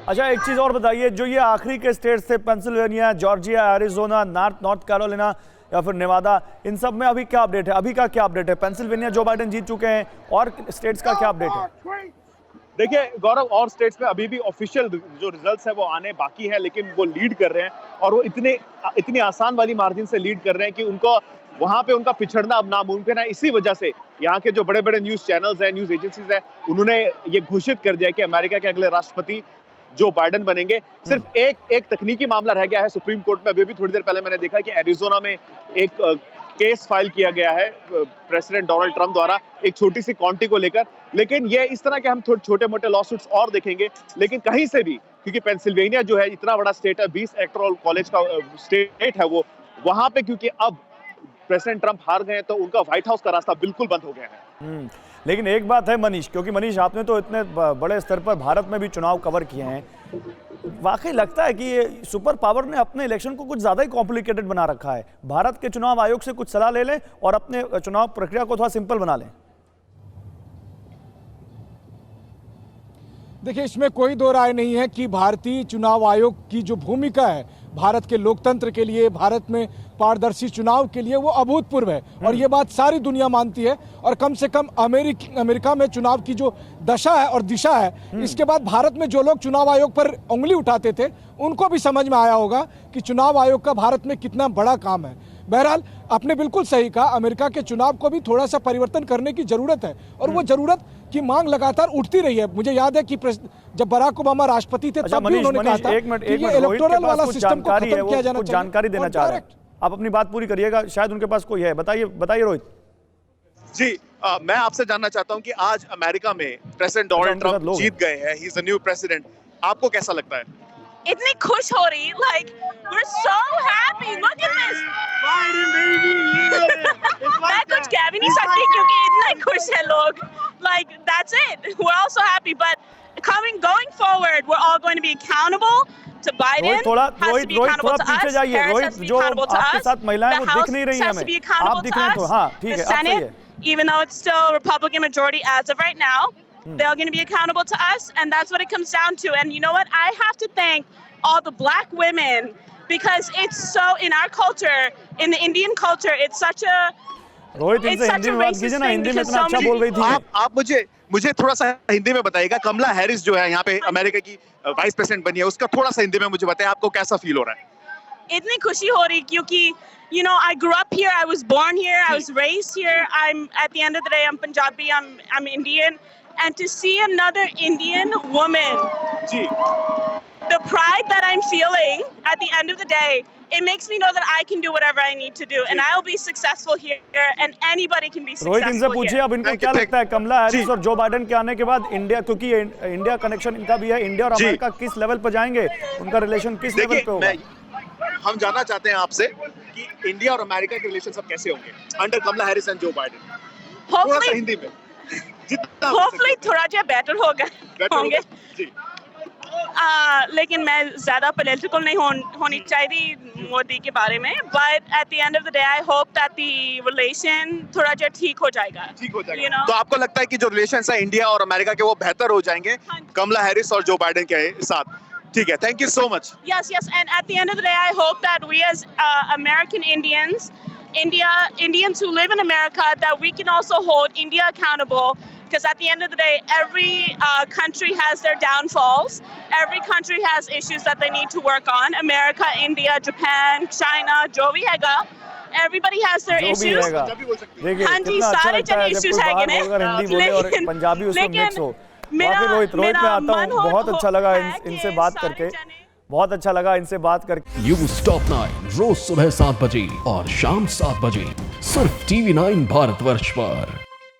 अच्छा, एक चीज और बताइए, जो ये आखिरी के स्टेट्स थे Pennsylvania, Georgia, Arizona, north Carolina या फिर नेवादा, इन सब में अभी क्या अपडेट है? अभी का क्या अपडेट है? पेंसिल्वेनिया जो बाइडेन जीत चुके हैं, और स्टेट्स का क्या अपडेट है? देखिए गौरव, और स्टेट्स में अभी भी ऑफिशियल जो रिजल्ट्स है वो आने बाकी है, लेकिन वो लीड कर रहे हैं और वो इतनी आसान वाली मार्जिन से लीड कर रहे हैं कि उनको वहां पे उनका पिछड़ना अब नामुमकिन है। इसी वजह से यहाँ के जो बड़े बड़े न्यूज चैनल्स हैं, न्यूज एजेंसीज हैं, उन्होंने ये घोषित कर दिया कि अमेरिका के अगले राष्ट्रपति जो बाइडेन बनेंगे। सिर्फ एक तकनीकी मामला रह गया है सुप्रीम कोर्ट में। अभी भी थोड़ी देर पहले मैंने देखा कि एरिजोना में एक केस फाइल किया गया है प्रेसिडेंट डोनाल्ड ट्रंप द्वारा एक छोटी सी काउंटी को लेकर। लेकिन ये इस तरह के हम थोड़े छोटे मोटे लॉसूट्स और देखेंगे, लेकिन कहीं से भी, क्योंकि पेंसिल्वेनिया जो है इतना बड़ा स्टेट है, 20 इलेक्टोरल कॉलेज का स्टेट है वो, वहां पे क्योंकि अब प्रेसिडेंट ट्रंप हार गए तो उनका व्हाइट हाउस का रास्ता बिल्कुल बंद हो गया है। लेकिन एक बात है मनीष, क्योंकि मनीष आपने तो इतने बड़े स्तर पर भारत में भी चुनाव कवर किए हैं, वाकई लगता है कि ये सुपर पावर ने अपने इलेक्शन को कुछ ज्यादा ही कॉम्प्लिकेटेड बना रखा है। भारत के चुनाव आयोग से कुछ सलाह ले लें और अपने चुनाव प्रक्रिया को थोड़ा सिंपल बना लें। देखिए, इसमें कोई दो राय नहीं है कि भारतीय चुनाव आयोग की जो भूमिका है भारत के लोकतंत्र के लिए, भारत में पारदर्शी चुनाव के लिए, वो अभूतपूर्व है और ये बात सारी दुनिया मानती है। और कम से कम अमेरिका में चुनाव की जो दशा है और दिशा है, इसके बाद भारत में जो लोग चुनाव आयोग पर उंगली उठाते थे उनको भी समझ में आया होगा कि चुनाव आयोग का भारत में कितना बड़ा काम है। बहरहाल आपने बिल्कुल सही कहा, अमेरिका के चुनाव को भी थोड़ा सा परिवर्तन करने की जरूरत है और वो जरूरत की मांग लगातार उठती रही है। मुझे याद है कि जब बराक ओबामा राष्ट्रपति थे तब भी उन्होंने कहा था कि ये इलेक्टोरल वाला सिस्टम को खत्म किया जाना चाहिए। जानकारी देना चाह रहे हैं आप, अपनी बात पूरी करिएगा, शायद उनके पास कोई है। बताइए रोहित जी। मैं आपसे जानना चाहता हूं कि आज अमेरिका में प्रेसिडेंट डोनाल्ड ट्रंप जीत गए हैं, he is the new president. आपको कैसा लगता है? इतनी खुश हो रही, like we're so happy, look at this। मैं कुछ कह भी नहीं सकती क्योंकि इतना खुश है लोग, like that's it, we're all so happy, but going forward we're all going to be accountable to Biden, has to be accountable to us, Harris has to be accountable to us, the House has to be accountable to us, the Senate, even though it's still Republican majority as of right now, they're going to be accountable to us, and that's what it comes down to. And you know what? I have to thank all the black women, because it's so, in our culture, in the Indian culture, it's such a racist thing because so many people... आप मुझे थोड़ा सा हिंदी में बताइएगा। कमला Harris जो है यहाँ पे अमेरिका की वाइस प्रेसिडेंट बनी है, उसका थोड़ा सा हिंदी में मुझे बताइए, आपको कैसा फील हो रहा है? इतनी खुशी हो रही क्योंकि you know, I grew up here, I was born here, I was raised here. At the end of the day, I'm Punjabi, I'm Indian, and to see another Indian woman, the pride that I'm feeling at the end of the day, it makes me know that I can do whatever I need to do, and I'll be successful here, and anybody can be successful Rohit, इनसे पूछिए अब इनको क्या लगता है कमला Harris और Joe Biden के आने के बाद इंडिया, क्योंकि इंडिया कनेक्शन इनका भी है, इंडिया और अमेरिका किस लेवल पर जाएंगे, उनका रिलेशन किस लेवल पे होगा? हम जानना चाहते हैं आपसे कि इंडिया और अमेरिका के रिलेशन सब कैसे होंगे under Kamala Harris and Joe Biden. थोड़ा सा हिंदी में, जितना होपफुली थोड़ा जो बेटर होंगे। लेकिन मैं ज्यादा पॉलिटिकल नहीं होनी चाहिए मोदी के बारे में, but at the end of the day I hope that the relation थोड़ा जो ठीक हो जाएगा। you know? तो आपको लगता है कि जो रिलेशंस है इंडिया और अमेरिका के वो बेहतर हो जाएंगे कमला हैरिस और जो बाइडेन के साथ? ठीक है, thank you so much. Yes, and at the end of the day, I hope that we as American Indians, Indians who live in America, that we can also hold India accountable, because at the end of the day, every country has their downfalls. Every country has issues that they need to work on. America, India, Japan, China, जो भी हैगा, everybody has their issues. हाँ जी, सारे जन issues हैगे ने, लेकिन रोहित मैं आता हूँ, बहुत अच्छा लगा इनसे बात करके, बहुत अच्छा लगा इनसे बात करके। न्यूज़ टॉप 9 रोज सुबह 7 बजे और शाम 7 बजे सिर्फ TV9 भारतवर्ष पर।